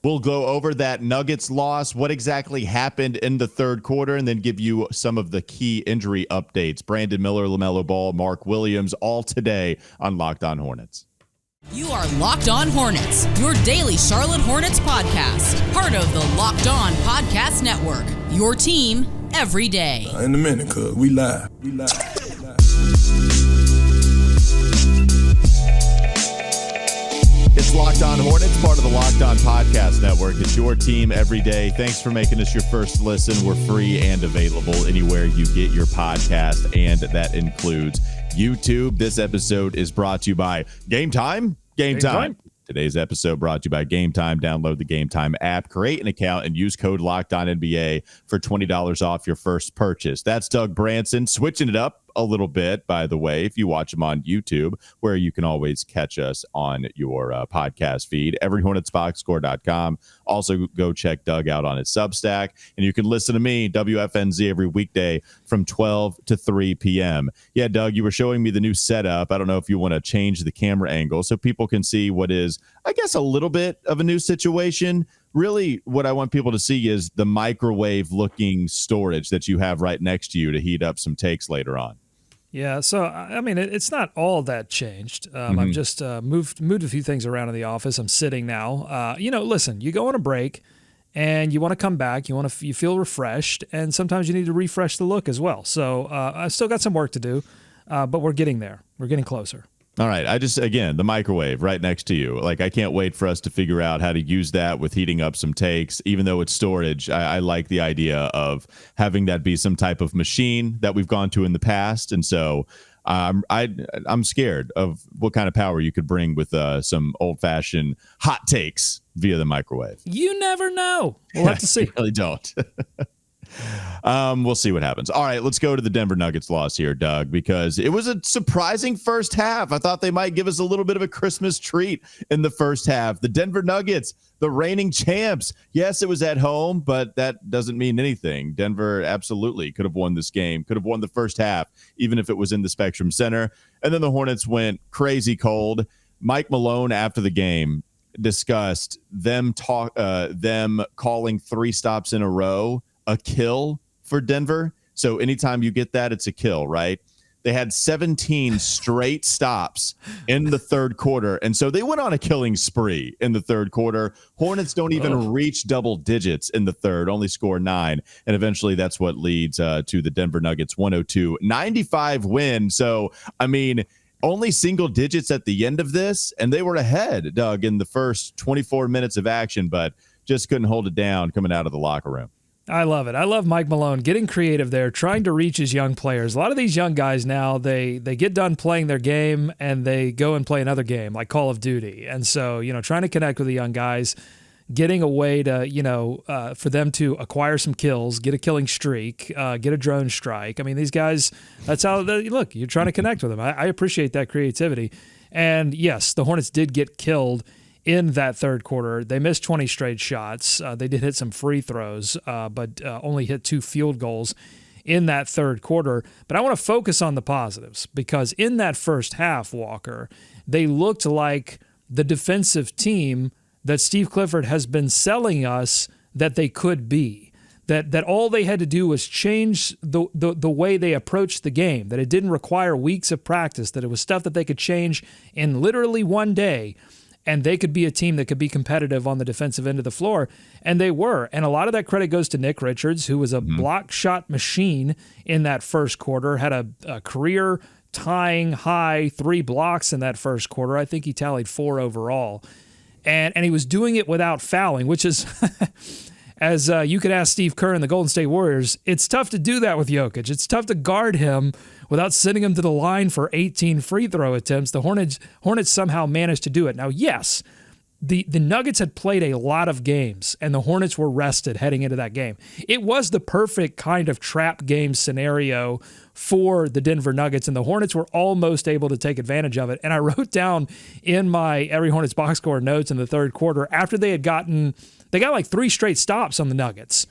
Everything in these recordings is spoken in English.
We'll go over that Nuggets loss, what exactly happened in the third quarter, and then give you some of the key injury updates. Brandon Miller, LaMelo Ball, Mark Williams, all today on Locked On Hornets. You are Locked On Hornets, your daily Charlotte Hornets podcast. Part of the Locked On Podcast Network, your team every day. In a minute, cuz we live. It's Locked On Hornets, part of the Locked On Podcast Network. It's your team every day. Thanks for making us your first listen. We're free and available anywhere you get your podcast, and that includes YouTube. This episode is brought to you by Game Time. Game Time. Today's episode brought to you by Game Time. Download the Game Time app, create an account, and use code LOCKEDONNBA for $20 off your first purchase. That's Doug Branson, switching it up a little bit, by the way, if you watch them on YouTube, where you can always catch us on your podcast feed, everyhornetsboxscore.com. Also, go check Doug out on his Substack, and you can listen to me, WFNZ, every weekday from 12 to 3 p.m. Yeah, Doug, you were showing me the new setup. I don't know if you want to change the camera angle so people can see what is, I guess, a little bit of a new situation. Really, what I want people to see is the microwave-looking storage that you have right next to you to heat up some takes later on. Yeah, so, I mean, it's not all that changed. I've just moved a few things around in the office. I'm sitting now. Listen, you go on a break, and you want to come back. You feel refreshed, and sometimes you need to refresh the look as well. So I've still got some work to do, but we're getting there. We're getting closer. All right. The microwave right next to you. Like, I can't wait for us to figure out how to use that with heating up some takes. Even though it's storage, I like the idea of having that be some type of machine that we've gone to in the past. And so I'm scared of what kind of power you could bring with some old-fashioned hot takes via the microwave. You never know. We'll have to see. I really don't. We'll see what happens. All right, let's go to the Denver Nuggets loss here, Doug, because it was a surprising first half. I thought they might give us a little bit of a Christmas treat in the first half. The Denver Nuggets, the reigning champs. Yes, it was at home, but that doesn't mean anything. Denver absolutely could have won this game, could have won the first half, even if it was in the Spectrum Center. And then the Hornets went crazy cold. Mike Malone, after the game, discussed them calling 3 stops in a row a kill for Denver. So anytime you get that, it's a kill, right? They had 17 straight stops in the third quarter, and so they went on a killing spree in the third quarter. Hornets don't even reach double digits in the third, only score 9, and eventually that's what leads to the Denver Nuggets 102-95 win. So, I mean, only single digits at the end of this, and they were ahead, Doug, in the first 24 minutes of action, but just couldn't hold it down coming out of the locker room. I love it. I love Mike Malone getting creative there, trying to reach his young players. A lot of these young guys now, they get done playing their game and they go and play another game like Call of Duty. And so, trying to connect with the young guys, getting a way to, for them to acquire some kills, get a killing streak, get a drone strike. I mean, these guys, that's how look, you're trying to connect with them. I appreciate that creativity. And yes, the Hornets did get killed in that third quarter. They missed 20 straight shots. They did hit some free throws, but only hit 2 field goals in that third quarter. But I want to focus on the positives because in that first half, Walker, they looked like the defensive team that Steve Clifford has been selling us that they could be. That all they had to do was change the way they approached the game, that it didn't require weeks of practice, that it was stuff that they could change in literally one day, and they could be a team that could be competitive on the defensive end of the floor, and they were. And a lot of that credit goes to Nick Richards, who was a block shot machine in that first quarter, had a career-tying high 3 blocks in that first quarter. I think he tallied 4 overall. And he was doing it without fouling, which is, as you could ask Steve Kerr and the Golden State Warriors, it's tough to do that with Jokic. It's tough to guard him without sending him to the line for 18 free throw attempts. The Hornets somehow managed to do it. Now, yes, the Nuggets had played a lot of games, and the Hornets were rested heading into that game. It was the perfect kind of trap game scenario for the Denver Nuggets, and the Hornets were almost able to take advantage of it. And I wrote down in my Every Hornets Boxscore notes in the third quarter, after they got like 3 straight stops on the Nuggets.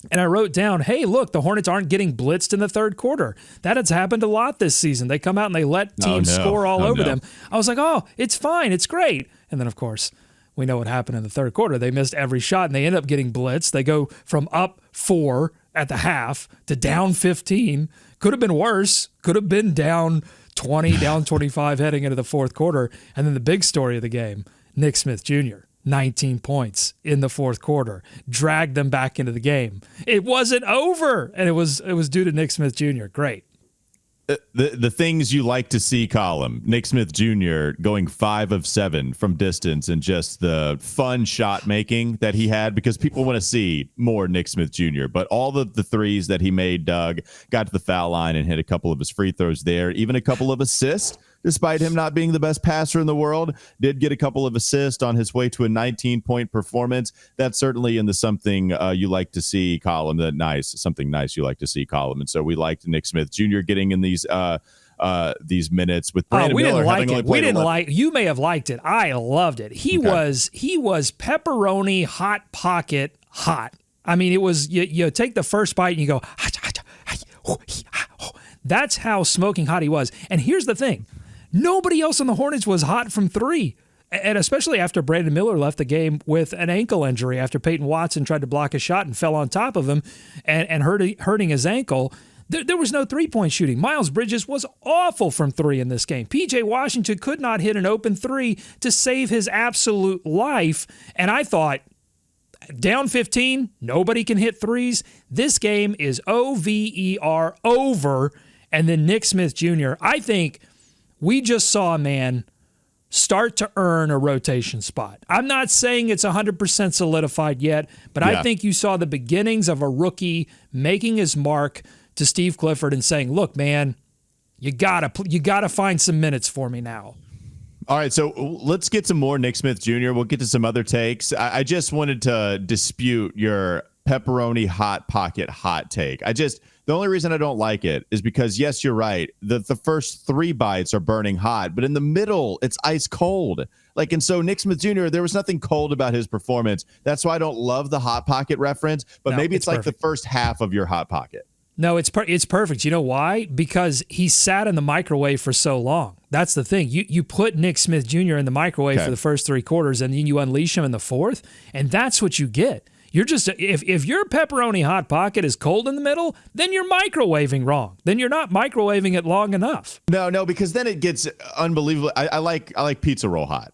And I wrote down, hey, look, the Hornets aren't getting blitzed in the third quarter. That has happened a lot this season. They come out and they let teams score all over them. I was like, oh, it's fine. It's great. And then, of course, we know what happened in the third quarter. They missed every shot, and they end up getting blitzed. They go from up 4 at the half to down 15. Could have been worse. Could have been down 20, down 25 heading into the fourth quarter. And then the big story of the game, Nick Smith Jr., 19 points in the fourth quarter, dragged them back into the game. It wasn't over, and it was due to Nick Smith Jr. Great. The things you like to see, column. Nick Smith Jr. going 5 of 7 from distance, and just the fun shot making that he had, because people want to see more Nick Smith Jr. But all the threes that he made, Doug, got to the foul line and hit a couple of his free throws there, even a couple of assists. Despite him not being the best passer in the world, did get a couple of assists on his way to a 19-point performance. That's certainly in the something you like to see column. Something nice you like to see column. And so we liked Nick Smith Jr. getting in these minutes with Brandon Miller. You may have liked it. I loved it. He was pepperoni hot pocket hot. I mean, it was you take the first bite and you go. That's how smoking hot he was. And here's the thing. Nobody else on the Hornets was hot from 3, and especially after Brandon Miller left the game with an ankle injury after Peyton Watson tried to block a shot and fell on top of him and hurting his ankle. There was no three-point shooting. Miles Bridges was awful from 3 in this game. P.J. Washington could not hit an open 3 to save his absolute life, and I thought, down 15, nobody can hit threes. This game is over, over, and then Nick Smith Jr., I think we just saw a man start to earn a rotation spot. I'm not saying it's 100% solidified yet, but I think you saw the beginnings of a rookie making his mark to Steve Clifford and saying, look, man, you gotta find some minutes for me now. All right, so let's get some more Nick Smith Jr. We'll get to some other takes. I just wanted to dispute your pepperoni hot pocket hot take. The only reason I don't like it is because, yes, you're right. The first 3 bites are burning hot, but in the middle, it's ice cold. And so Nick Smith Jr., there was nothing cold about his performance. That's why I don't love the hot pocket reference, but maybe it's like perfect. The first half of your hot pocket. No, it's perfect. You know why? Because he sat in the microwave for so long. That's the thing. You put Nick Smith Jr. in the microwave for the first 3 quarters, and then you unleash him in the fourth, and that's what you get. You're just if your pepperoni hot pocket is cold in the middle, then you're microwaving wrong. Then you're not microwaving it long enough. No, because then it gets unbelievable. I like pizza roll hot.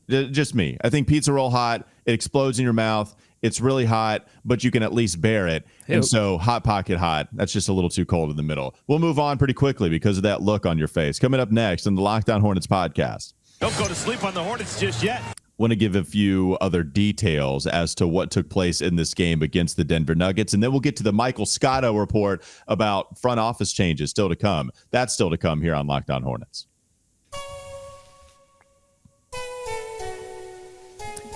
Just me. I think pizza roll hot. It explodes in your mouth. It's really hot, but you can at least bear it. And so hot pocket hot, that's just a little too cold in the middle. We'll move on pretty quickly because of that look on your face. Coming up next on the Locked On Hornets podcast. Don't go to sleep on the Hornets just yet. Want to give a few other details as to what took place in this game against the Denver Nuggets, and then we'll get to the Michael Scotto report about front office changes still to come. That's still to come here on Locked On Hornets.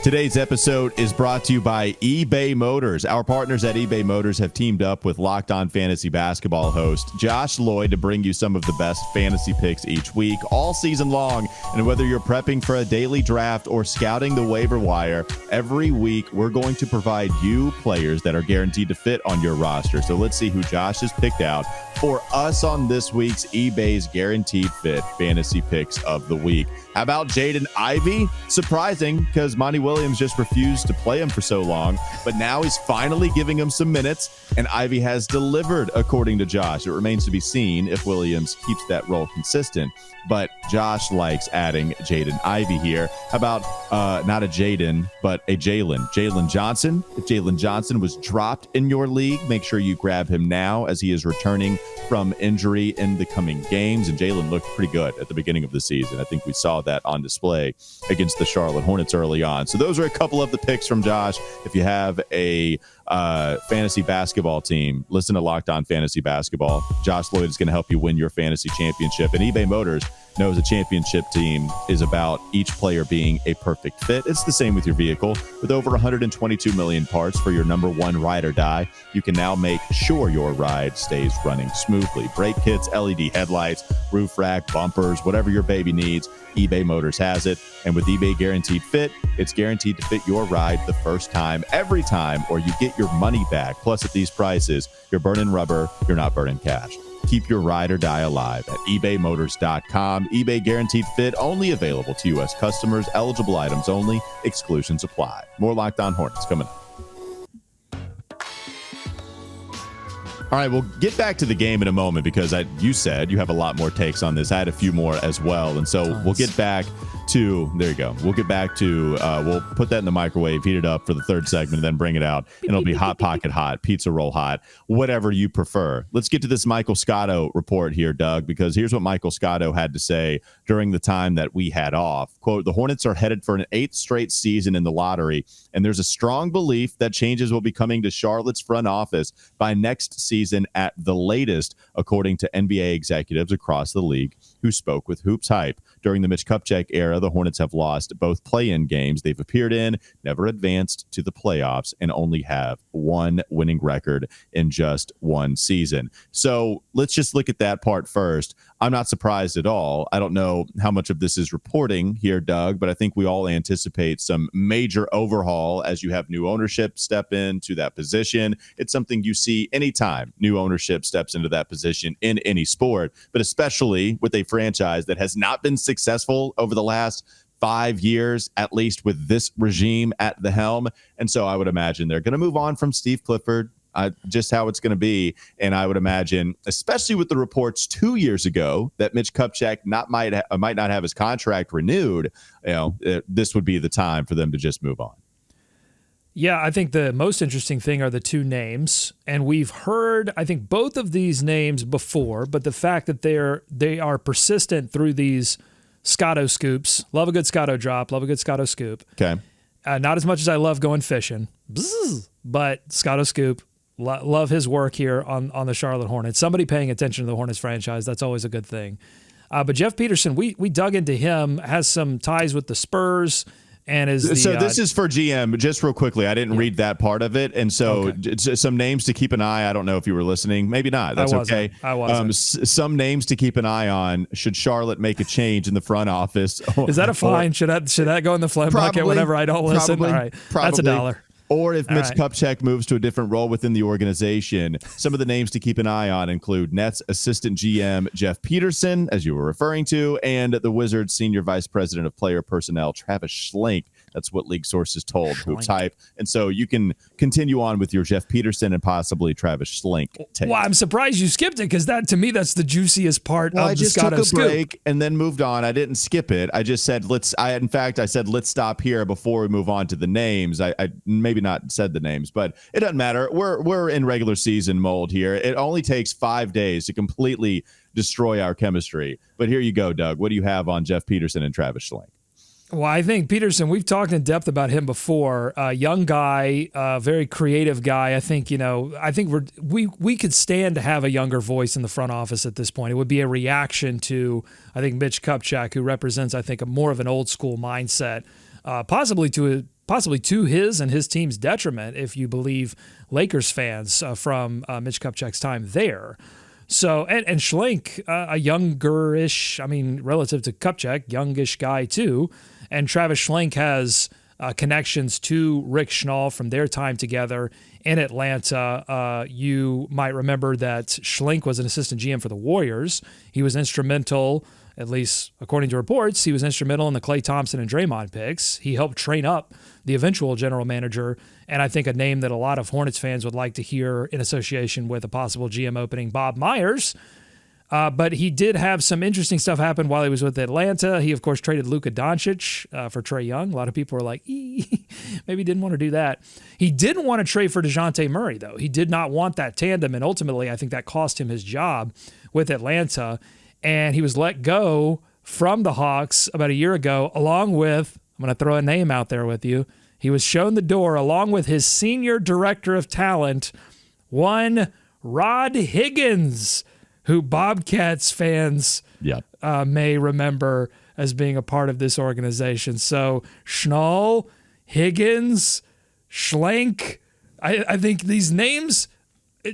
Today's episode is brought to you by eBay Motors. Our partners at eBay Motors have teamed up with Locked On Fantasy Basketball host Josh Lloyd to bring you some of the best fantasy picks each week, all season long. And whether you're prepping for a daily draft or scouting the waiver wire, every week we're going to provide you players that are guaranteed to fit on your roster. So let's see who Josh has picked out for us on this week's eBay's Guaranteed Fit Fantasy Picks of the Week. How about Jaden Ivey? Surprising, because Monty Williams just refused to play him for so long, but now he's finally giving him some minutes, and Ivey has delivered, according to Josh. It remains to be seen if Williams keeps that role consistent, but Josh likes adding Jaden Ivey here. How about not a Jaden, but a Jalen Johnson? If Jalen Johnson was dropped in your league, make sure you grab him now as he is returning from injury in the coming games, and Jalen looked pretty good at the beginning of the season. I think we saw that on display against the Charlotte Hornets early on. So those are a couple of the picks from Josh. If you have a fantasy basketball team, listen to Locked On Fantasy Basketball. Josh Lloyd is going to help you win your fantasy championship. And eBay Motors knows a championship team is about each player being a perfect fit. It's the same with your vehicle. With over 122 million parts for your number one ride or die, you can now make sure your ride stays running smoothly. Brake kits, LED headlights, roof rack, bumpers, whatever your baby needs, eBay Motors has it. And with eBay Guaranteed Fit, it's guaranteed to fit your ride the first time, every time, or you get your money back. Plus, at these prices, you're burning rubber, you're not burning cash. Keep your ride or die alive at ebaymotors.com. eBay Guaranteed Fit, only available to U.S. customers. Eligible items only. Exclusions apply. More Locked On Hornets coming up. All right, we'll get back to the game in a moment because you said you have a lot more takes on this. I had a few more as well. And so we'll get back to, there you go. We'll get back to, we'll put that in the microwave, heat it up for the third segment, and then bring it out. And it'll be Hot Pocket hot, pizza roll hot, whatever you prefer. Let's get to this Michael Scotto report here, Doug, because here's what Michael Scotto had to say during the time that we had off. Quote, the Hornets are headed for an 8th straight season in the lottery, and there's a strong belief that changes will be coming to Charlotte's front office by next season at the latest, according to NBA executives across the league who spoke with Hoops Hype. During the Mitch Kupchak era, the Hornets have lost both play-in games they've appeared in, never advanced to the playoffs, and only have one winning record in just one season. So let's just look at that part first. I'm not surprised at all. I don't know how much of this is reporting here, Doug, but I think we all anticipate some major overhaul as you have new ownership step into that position. It's something you see anytime new ownership steps into that position in any sport, but especially with a franchise that has not been successful over the last 5 years, at least with this regime at the helm. And so I would imagine they're going to move on from Steve Clifford, just how it's going to be. And I would imagine, especially with the reports 2 years ago that Mitch Kupchak might not have his contract renewed, this would be the time for them to just move on. Yeah, I think the most interesting thing are the two names, and we've heard, I think, both of these names before, but the fact that they are persistent through these Scotto scoops. Love a good Scotto drop, love a good Scotto scoop. Okay. Not as much as I love going fishing, but Scotto scoop. Love his work here on the Charlotte Hornets. Somebody paying attention to the Hornets franchise, that's always a good thing. But Jeff Peterson, we dug into him, has some ties with the Spurs. And this is for GM, just real quickly. I didn't read that part of it. And so some names to keep an eye. I don't know if you were listening. Maybe not. That's okay. I wasn't. Some names to keep an eye on. Should Charlotte make a change in the front office? Is that a fine? Should that go in the flip bucket whenever I don't listen? Probably, all right. That's $1. Or if Mitch Kupchak moves to a different role within the organization. Some of the names to keep an eye on include Nets assistant GM Jeff Peterson, as you were referring to, and the Wizards senior vice president of player personnel Travis Schlenk. That's what league sources told Hoops Hype. And so you can continue on with your Jeff Peterson and possibly Travis Schlenk take. Well, I'm surprised you skipped it because to me, that's the juiciest part of the Scotto scoop. I just took a break and then moved on. I didn't skip it. I just said, I said, let's stop here before we move on to the names. I maybe not said the names, but it doesn't matter. We're in regular season mold here. It only takes 5 days to completely destroy our chemistry. But here you go, Doug. What do you have on Jeff Peterson and Travis Schlenk? Well, I think Peterson, we've talked in depth about him before. Young guy, very creative guy. I think we could stand to have a younger voice in the front office at this point. It would be a reaction to, I think, Mitch Kupchak, who represents, I think, more of an old school mindset, possibly to his and his team's detriment, if you believe Lakers fans from Mitch Kupchak's time there. So, and Schlenk, a younger-ish, relative to Kupchak, youngish guy too. And Travis Schlenk has connections to Rick Schnall from their time together in Atlanta. You might remember that Schlenk was an assistant GM for the Warriors. He was instrumental, at least according to reports, he was instrumental in the Klay Thompson and Draymond picks. He helped train up the eventual general manager, and I think a name that a lot of Hornets fans would like to hear in association with a possible GM opening, Bob Myers. But he did have some interesting stuff happen while he was with Atlanta. He, of course, traded Luka Doncic for Trae Young. A lot of people were like, maybe he didn't want to do that. He didn't want to trade for DeJounte Murray, though. He did not want that tandem, and ultimately I think that cost him his job with Atlanta. And he was let go from the Hawks about a year ago, along with, I'm going to throw a name out there with you, he was shown the door along with his senior director of talent, one Rod Higgins, who Bobcats fans may remember as being a part of this organization. So Schnall, Higgins, Schlenk, I think these names,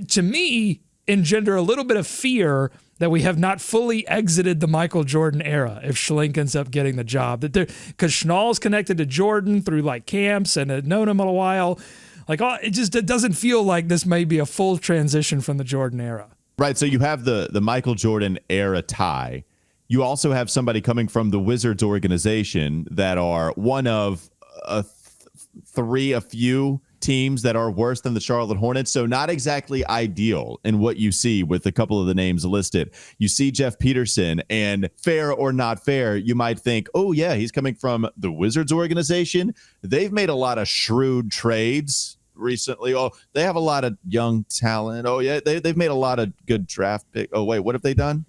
to me, engender a little bit of fear that we have not fully exited the Michael Jordan era if Schlenk ends up getting the job. Because Schnall's connected to Jordan through like camps and had known him a while. It doesn't feel like this may be a full transition from the Jordan era. Right. So you have the Michael Jordan era tie. You also have somebody coming from the Wizards organization that are one of a few teams that are worse than the Charlotte Hornets. So not exactly ideal in what you see with a couple of the names listed. You see Jeff Peterson, and fair or not fair, you might think, oh yeah, he's coming from the Wizards organization. They've made a lot of shrewd trades recently. Oh, they have a lot of young talent. Oh yeah, they've made a lot of good draft pick. Oh wait, what have they done?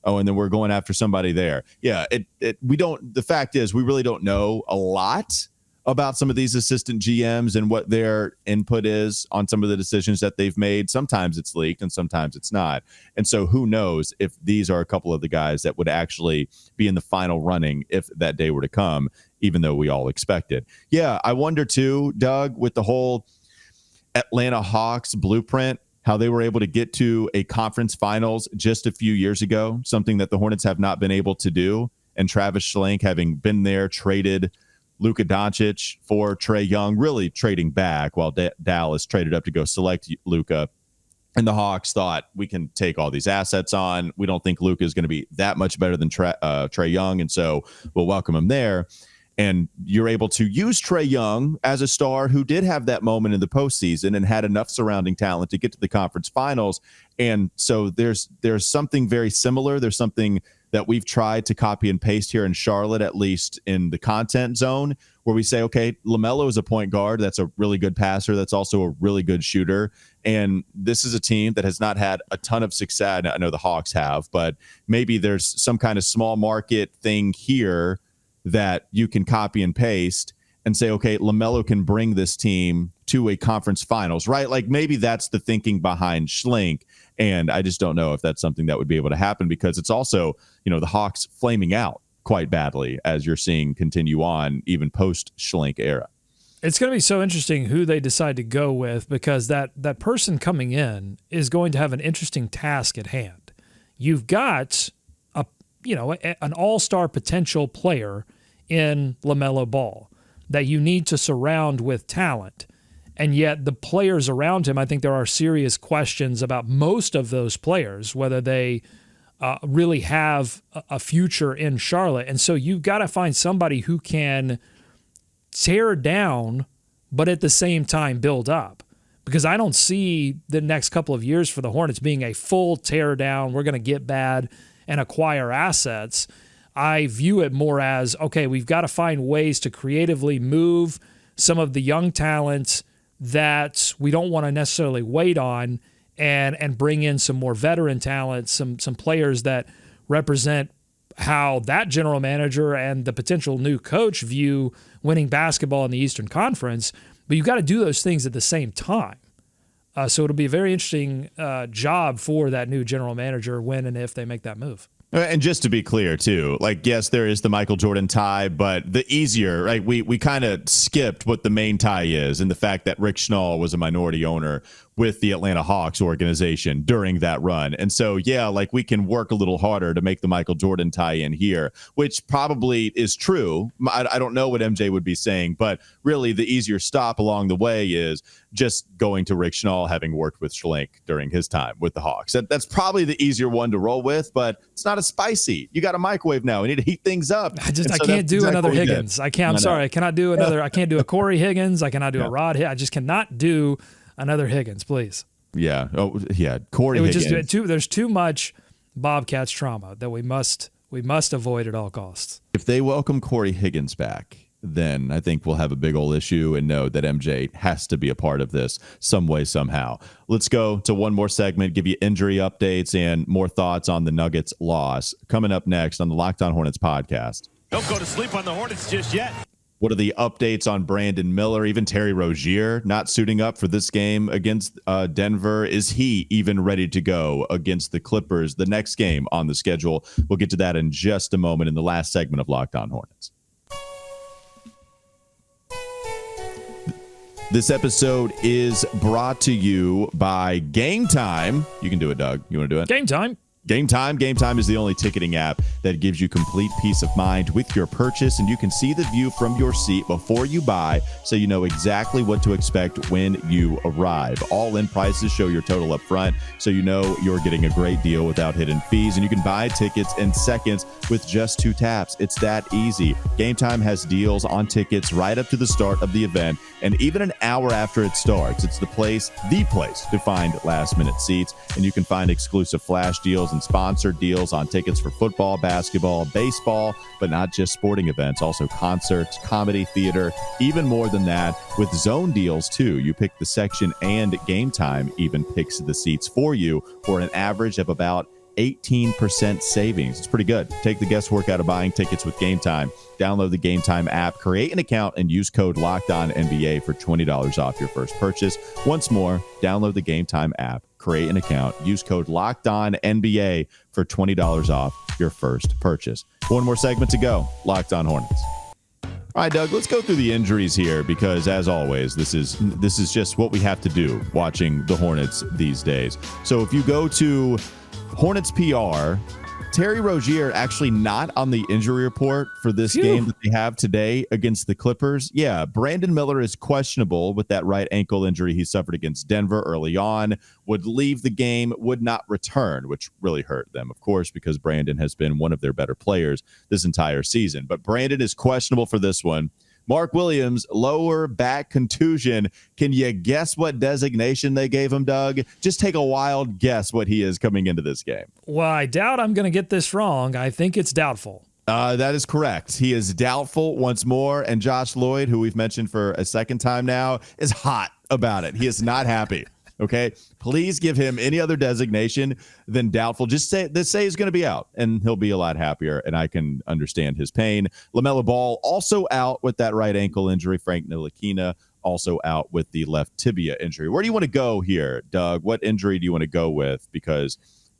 Oh, and then we're going after somebody there. Yeah, the fact is we really don't know a lot about some of these assistant GMs and what their input is on some of the decisions that they've made. Sometimes it's leaked and sometimes it's not. And so who knows if these are a couple of the guys that would actually be in the final running if that day were to come, even though we all expect it. Yeah, I wonder too, Doug, with the whole Atlanta Hawks blueprint, how they were able to get to a conference finals just a few years ago, something that the Hornets have not been able to do. And Travis Schlenk, having been there, traded Luka Doncic for Trae Young, really trading back while Dallas traded up to go select Luka. And the Hawks thought, we can take all these assets on. We don't think Luka is going to be that much better than Trae Young, and so we'll welcome him there. And you're able to use Trae Young as a star who did have that moment in the postseason and had enough surrounding talent to get to the conference finals. And so there's something very similar. There's something that we've tried to copy and paste here in Charlotte, at least in the content zone, where we say, okay, LaMelo is a point guard. That's a really good passer. That's also a really good shooter. And this is a team that has not had a ton of success. I know the Hawks have, but maybe there's some kind of small market thing here that you can copy and paste and say, okay, LaMelo can bring this team to a conference finals, right? Like maybe that's the thinking behind Schlenk. And I just don't know if that's something that would be able to happen, because it's also, the Hawks flaming out quite badly as you're seeing continue on even post Schlenk era. It's going to be so interesting who they decide to go with, because that person coming in is going to have an interesting task at hand. You've got an all-star potential player in LaMelo Ball that you need to surround with talent. And yet the players around him, I think there are serious questions about most of those players, whether they really have a future in Charlotte. And so you've got to find somebody who can tear down, but at the same time build up. Because I don't see the next couple of years for the Hornets being a full tear down, we're going to get bad and acquire assets. I view it more as, okay, we've got to find ways to creatively move some of the young talent that we don't want to necessarily wait on, and bring in some more veteran talent, some players that represent how that general manager and the potential new coach view winning basketball in the Eastern Conference. But you've got to do those things at the same time. So it'll be a very interesting job for that new general manager when and if they make that move. And just to be clear, too, like, yes, there is the Michael Jordan tie, but the easier, right? We kind of skipped what the main tie is, and the fact that Rick Schnall was a minority owner with the Atlanta Hawks organization during that run. And so, yeah, like, we can work a little harder to make the Michael Jordan tie in here, which probably is true. I don't know what MJ would be saying, but really the easier stop along the way is just going to Rick Schnall, having worked with Schlenk during his time with the Hawks. That's probably the easier one to roll with, but it's not as spicy. You got a microwave now. We need to heat things up. I can't do another Higgins. I can't. I'm sorry. I cannot do another. I can't do a Corey Higgins. I cannot do a Rod. I just cannot do another Higgins, please. Yeah. Oh, yeah. Corey Higgins. There's too much Bobcats trauma that we must avoid at all costs. If they welcome Corey Higgins back, then I think we'll have a big old issue and know that MJ has to be a part of this some way, somehow. Let's go to one more segment, give you injury updates and more thoughts on the Nuggets loss. Coming up next on the Locked On Hornets podcast. Don't go to sleep on the Hornets just yet. What are the updates on Brandon Miller, even Terry Rozier not suiting up for this game against Denver? Is he even ready to go against the Clippers, the next game on the schedule? We'll get to that in just a moment in the last segment of Locked On Hornets. This episode is brought to you by Game Time. You can do it, Doug. You want to do it? Game Time. Game Time. Game Time is the only ticketing app that gives you complete peace of mind with your purchase, and you can see the view from your seat before you buy, so you know exactly what to expect when you arrive. All-in prices show your total up front, so you know you're getting a great deal without hidden fees, and you can buy tickets in seconds with just 2 taps. It's that easy. Game Time has deals on tickets right up to the start of the event, and even an hour after it starts. It's the place to find last-minute seats, and you can find exclusive flash deals and sponsored deals on tickets for football, basketball, baseball, but not just sporting events, also concerts, comedy, theater, even more than that, with zone deals too. You pick the section, and Game Time even picks the seats for you for an average of about 18% savings. It's pretty good. Take the guesswork out of buying tickets with Game Time. Download the Game Time app, create an account, and use code LOCKEDONNBA for $20 off your first purchase. Once more, download the Game Time app, create an account, use code LOCKEDONNBA for $20 off your first purchase. One more segment to go. Locked On Hornets. All right, Doug, let's go through the injuries here because, as always, this is just what we have to do watching the Hornets these days. So if you go to Hornets PR, Terry Rozier actually not on the injury report for this game that they have today against the Clippers. Yeah, Brandon Miller is questionable with that right ankle injury he suffered against Denver early on, would leave the game, would not return, which really hurt them, of course, because Brandon has been one of their better players this entire season. But Brandon is questionable for this one. Mark Williams, lower back contusion. Can you guess what designation they gave him, Doug? Just take a wild guess what he is coming into this game. Well, I doubt I'm going to get this wrong. I think it's doubtful. That is correct. He is doubtful once more, and Josh Lloyd, who we've mentioned for a second time now, is hot about it. He is not happy. Okay, please give him any other designation than doubtful. Just say he's going to be out, and he'll be a lot happier, and I can understand his pain. LaMelo Ball also out with that right ankle injury. Frank Ntilikina also out with the left tibia injury. Where do you want to go here, Doug? What injury do you want to go with? Because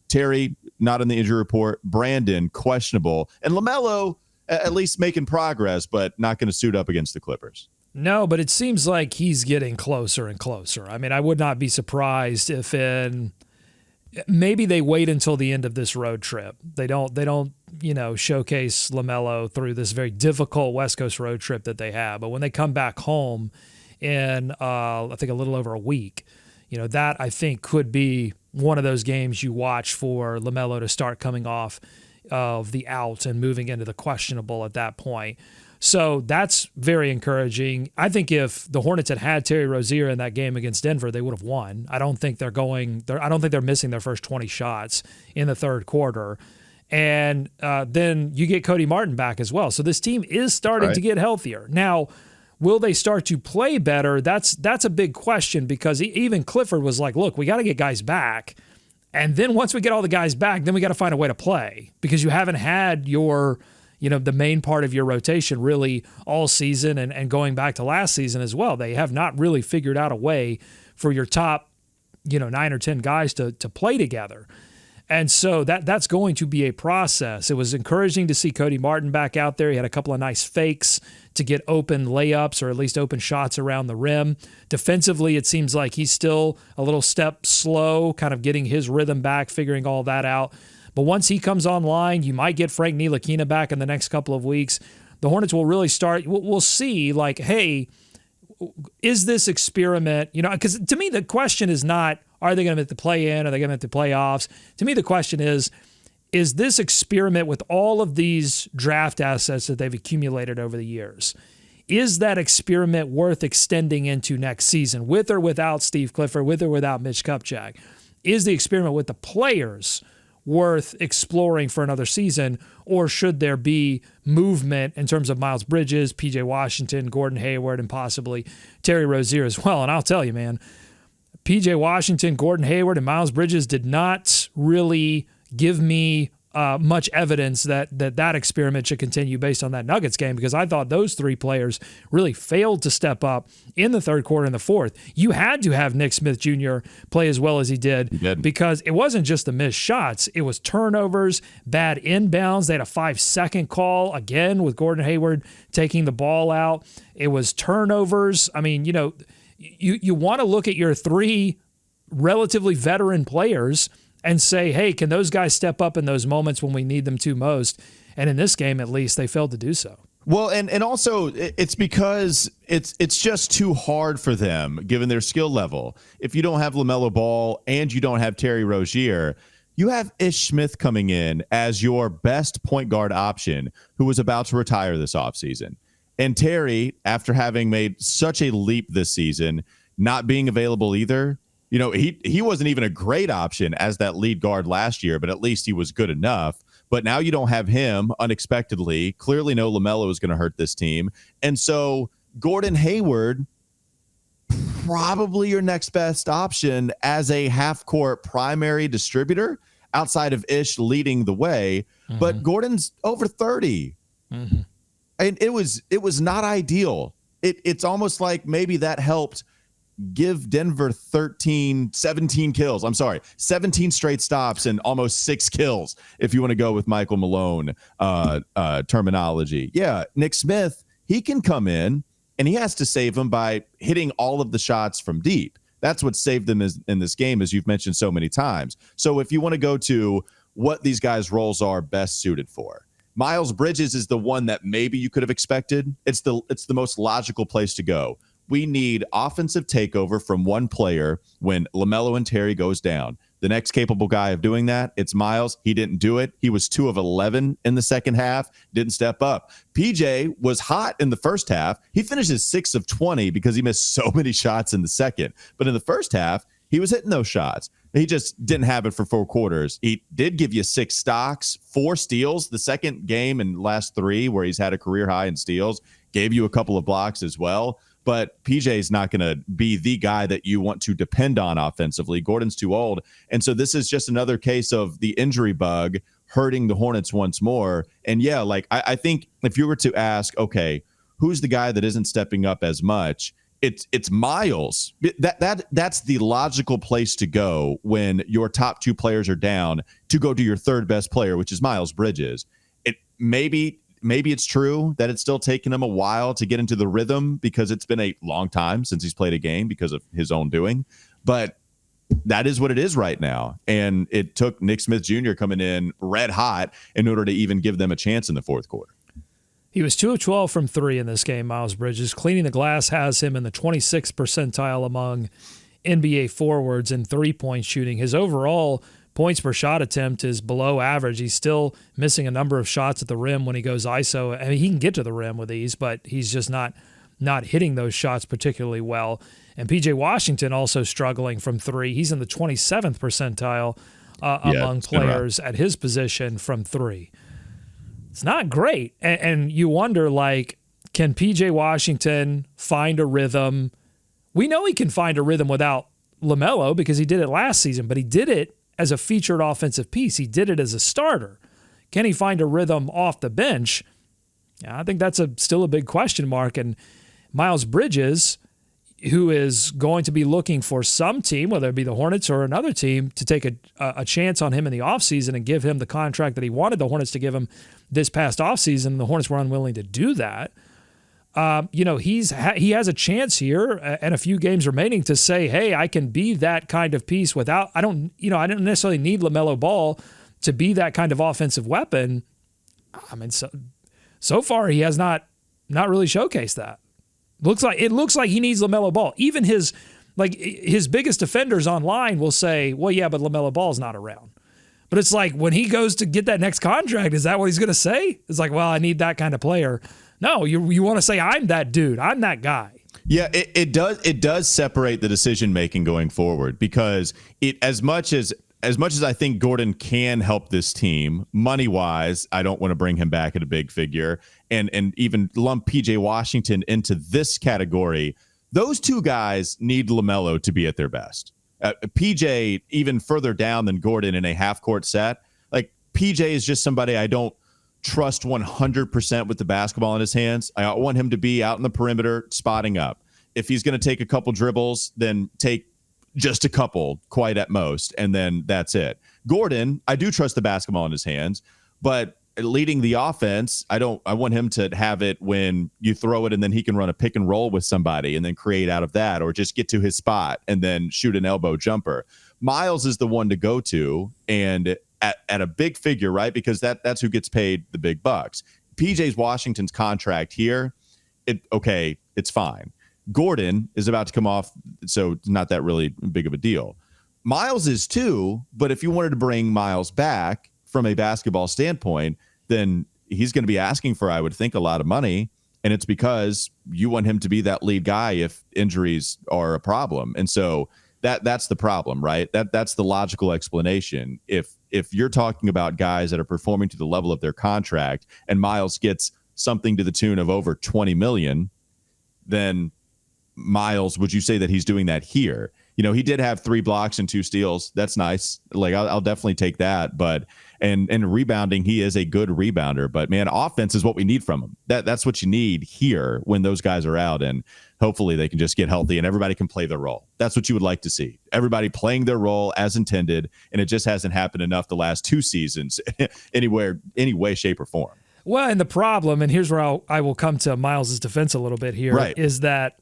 Terry, not in the injury report. Brandon, questionable. And LaMelo, at least making progress, but not going to suit up against the Clippers. No, but it seems like he's getting closer and closer. I mean, I would not be surprised if maybe they wait until the end of this road trip. They don't, showcase LaMelo through this very difficult West Coast road trip that they have. But when they come back home in, I think a little over a week, that I think could be one of those games you watch for LaMelo to start coming off of the out and moving into the questionable at that point. So that's very encouraging. I think if the Hornets had Terry Rozier in that game against Denver, they would have won. I don't think they're missing their first 20 shots in the third quarter. And then you get Cody Martin back as well. So this team is starting to get healthier. Now, will they start to play better? That's a big question because even Clifford was like, look, we got to get guys back. And then once we get all the guys back, then we got to find a way to play because you haven't had your the main part of your rotation really all season and going back to last season as well. They have not really figured out a way for your top, 9 or 10 guys to play together. And so that's going to be a process. It was encouraging to see Cody Martin back out there. He had a couple of nice fakes to get open layups or at least open shots around the rim. Defensively, it seems like he's still a little step slow, kind of getting his rhythm back, figuring all that out. But once he comes online, you might get Frank Ntilikina back in the next couple of weeks. The Hornets will really start. We'll see, like, hey, is this experiment, because to me the question is not, are they going to make the play-in? Are they going to make the playoffs? To me, the question is this experiment with all of these draft assets that they've accumulated over the years, is that experiment worth extending into next season, with or without Steve Clifford, with or without Mitch Kupchak? Is the experiment with the players worth exploring for another season, or should there be movement in terms of Miles Bridges, PJ Washington, Gordon Hayward, and possibly Terry Rozier as well? And I'll tell you, man, PJ Washington, Gordon Hayward, and Miles Bridges did not really give me much evidence that experiment should continue based on that Nuggets game, because I thought those three players really failed to step up in the third quarter and the fourth. You had to have Nick Smith Jr. play as well as he did, because it wasn't just the missed shots. It was turnovers, bad inbounds. They had a 5-second call, again, with Gordon Hayward taking the ball out. It was turnovers. I mean, you want to look at your three relatively veteran players and say, hey, can those guys step up in those moments when we need them to most? And in this game, at least, they failed to do so. Well, and also it's because it's just too hard for them given their skill level. If you don't have LaMelo Ball and you don't have Terry Rozier, you have Ish Smith coming in as your best point guard option who was about to retire this offseason. And Terry, after having made such a leap this season, not being available either, you know, he wasn't even a great option as that lead guard last year, but at least he was good enough. But now you don't have him unexpectedly. Clearly, no LaMelo is going to hurt this team. And so Gordon Hayward, probably your next best option as a half-court primary distributor outside of Ish leading the way. Mm-hmm. But Gordon's over 30. Mm-hmm. And it was not ideal. It's almost like maybe that helped give Denver 17 kills. I'm sorry, 17 straight stops and almost 6 kills, if you want to go with Michael Malone terminology. Yeah, Nick Smith, he can come in, and he has to save them by hitting all of the shots from deep. That's what saved them in this game, as you've mentioned so many times. So if you want to go to what these guys' roles are best suited for, Miles Bridges is the one that maybe you could have expected. It's the most logical place to go. We need offensive takeover from one player when LaMelo and Terry goes down. The next capable guy of doing that, it's Miles. He didn't do it. He was 2 of 11 in the second half, didn't step up. PJ was hot in the first half. He finishes 6 of 20 because he missed so many shots in the second. But in the first half, he was hitting those shots. He just didn't have it for 4 quarters. He did give you 6 stocks, 4 steals. The second game in last 3 where he's had a career high in steals, gave you a couple of blocks as well. But PJ is not going to be the guy that you want to depend on offensively. Gordon's too old. And so this is just another case of the injury bug hurting the Hornets once more. And yeah, like I think if you were to ask, okay, who's the guy that isn't stepping up as much? It's Miles. That's the logical place to go when your top 2 players are down, to go to your third best player, which is Miles Bridges. Maybe it's true that it's still taken him a while to get into the rhythm because it's been a long time since he's played a game because of his own doing. But that is what it is right now. And it took Nick Smith Jr. coming in red hot in order to even give them a chance in the fourth quarter. He was 2 of 12 from 3 in this game, Miles Bridges. Cleaning the glass has him in the 26th percentile among NBA forwards in three-point shooting. His overall points per shot attempt is below average. He's still missing a number of shots at the rim when he goes ISO. I mean, he can get to the rim with ease, but he's just not hitting those shots particularly well. And PJ Washington also struggling from 3. He's in the 27th percentile among players at his position from 3. It's not great. And you wonder, like, can PJ Washington find a rhythm? We know he can find a rhythm without LaMelo because he did it last season, but he did it as a featured offensive piece. He did it as a starter. Can he find a rhythm off the bench? Yeah, I think that's still a big question mark. And Miles Bridges, who is going to be looking for some team, whether it be the Hornets or another team, to take a chance on him in the offseason and give him the contract that he wanted the Hornets to give him this past offseason. The Hornets were unwilling to do that. He has a chance here and a few games remaining to say, hey, I can be that kind of piece without, I don't necessarily need LaMelo Ball to be that kind of offensive weapon. I mean, so far he has not really showcased that. It looks like he needs LaMelo Ball. Even his biggest defenders online will say, well, yeah, but LaMelo Ball's not around. But it's like, when he goes to get that next contract, is that what he's going to say? It's like, well, I need that kind of player. No, you want to say, I'm that dude. I'm that guy. Yeah, it does separate the decision making going forward, because as much as I think Gordon can help this team money wise, I don't want to bring him back at a big figure and even lump PJ Washington into this category. Those 2 guys need LaMelo to be at their best. PJ even further down than Gordon in a half court set. Like, PJ is just somebody I don't trust 100% with the basketball in his hands. I want him to be out in the perimeter spotting up. If he's going to take a couple dribbles, then take just a couple, quite at most, and then that's it. Gordon, I do trust the basketball in his hands, but leading the offense, I want him to have it when you throw it and then he can run a pick and roll with somebody and then create out of that, or just get to his spot and then shoot an elbow jumper. Miles is the one to go to, and at a big figure, right? Because that's who gets paid the big bucks. PJ's Washington's contract here, it's fine. Gordon is about to come off, so it's not that really big of a deal. Miles is too, but if you wanted to bring Miles back from a basketball standpoint, then he's going to be asking for, I would think, a lot of money. And it's because you want him to be that lead guy if injuries are a problem. And so that's the problem, right? That's the logical explanation. If you're talking about guys that are performing to the level of their contract and Miles gets something to the tune of over 20 million, then Miles, would you say that he's doing that here? He did have 3 blocks and 2 steals. That's nice. Like I'll definitely take that. But and rebounding, he is a good rebounder. But man, offense is what we need from him. That's what you need here when those guys are out, and hopefully they can just get healthy and everybody can play their role. That's what you would like to see. Everybody playing their role as intended, and it just hasn't happened enough the last 2 seasons, any way, shape, or form. Well, and the problem, and here's where I will come to Miles' defense a little bit here, right, is that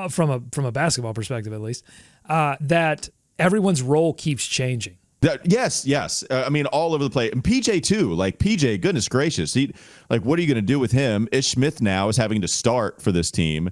from a basketball perspective at least, that everyone's role keeps changing. Yes. I mean, all over the place. And PJ too. Like PJ, goodness gracious, what are you going to do with him? Ish Smith now is having to start for this team.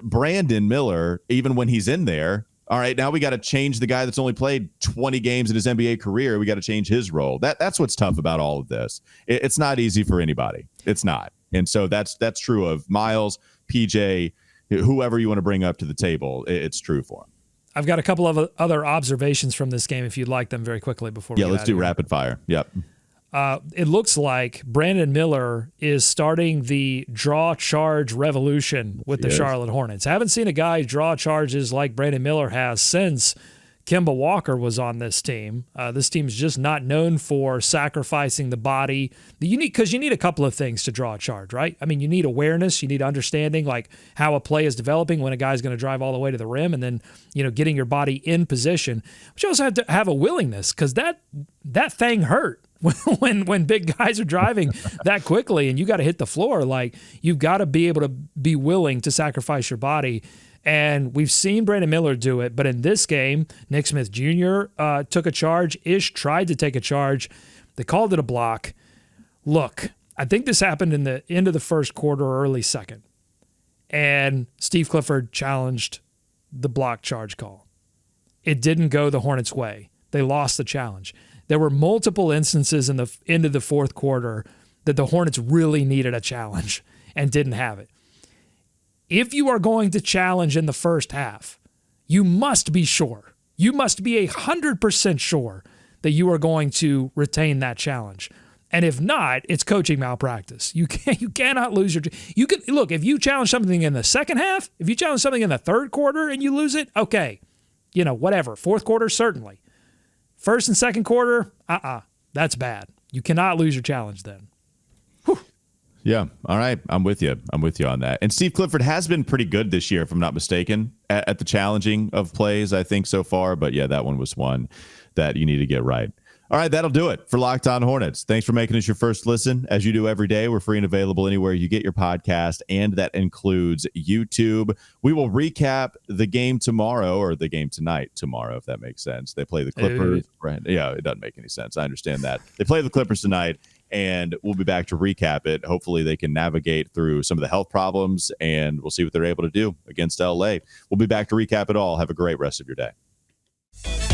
Brandon Miller, even when he's in there, all right, now we got to change the guy that's only played 20 games in his NBA career. We got to change his role. That's what's tough about all of this. It's not easy for anybody. It's not. And so that's true of Miles, PJ, whoever you want to bring up to the table. It's true for him. I've got a couple of other observations from this game if you'd like them very quickly before we get let's out do of here. rapid fire. Yep. It looks like Brandon Miller is starting the draw charge revolution with the Charlotte Hornets. I haven't seen a guy draw charges like Brandon Miller has since Kemba Walker was on this team. This team's just not known for sacrificing the body. Because you need a couple of things to draw a charge, right? I mean, you need awareness, you need understanding like how a play is developing when a guy's going to drive all the way to the rim, and then getting your body in position. But you also have to have a willingness, because that thing hurt when big guys are driving that quickly, and you got to hit the floor. Like, you've got to be able to be willing to sacrifice your body. And we've seen Brandon Miller do it, but in this game, Nick Smith Jr. Took a charge. Ish tried to take a charge. They called it a block. Look, I think this happened in the end of the first quarter or early second. And Steve Clifford challenged the block charge call. It didn't go the Hornets' way. They lost the challenge. There were multiple instances in the end of the fourth quarter that the Hornets really needed a challenge and didn't have it. If you are going to challenge in the first half, you must be sure. You must be 100% sure that you are going to retain that challenge. And if not, it's coaching malpractice. You cannot lose your. You can look, if you challenge something in the second half, if you challenge something in the third quarter and you lose it, okay, whatever. Fourth quarter, certainly. First and second quarter, that's bad. You cannot lose your challenge then. Yeah. All right. I'm with you on that. And Steve Clifford has been pretty good this year, if I'm not mistaken, at the challenging of plays, I think, so far. But yeah, that one was one that you need to get right. All right. That'll do it for Locked On Hornets. Thanks for making us your first listen. As you do every day, we're free and available anywhere you get your podcast, and that includes YouTube. We will recap the game tomorrow, or the game tonight tomorrow, if that makes sense. They play the Clippers. Right? Yeah, it doesn't make any sense. I understand that. They play the Clippers tonight, and we'll be back to recap it. Hopefully they can navigate through some of the health problems, and we'll see what they're able to do against LA. We'll be back to recap it all. Have a great rest of your day.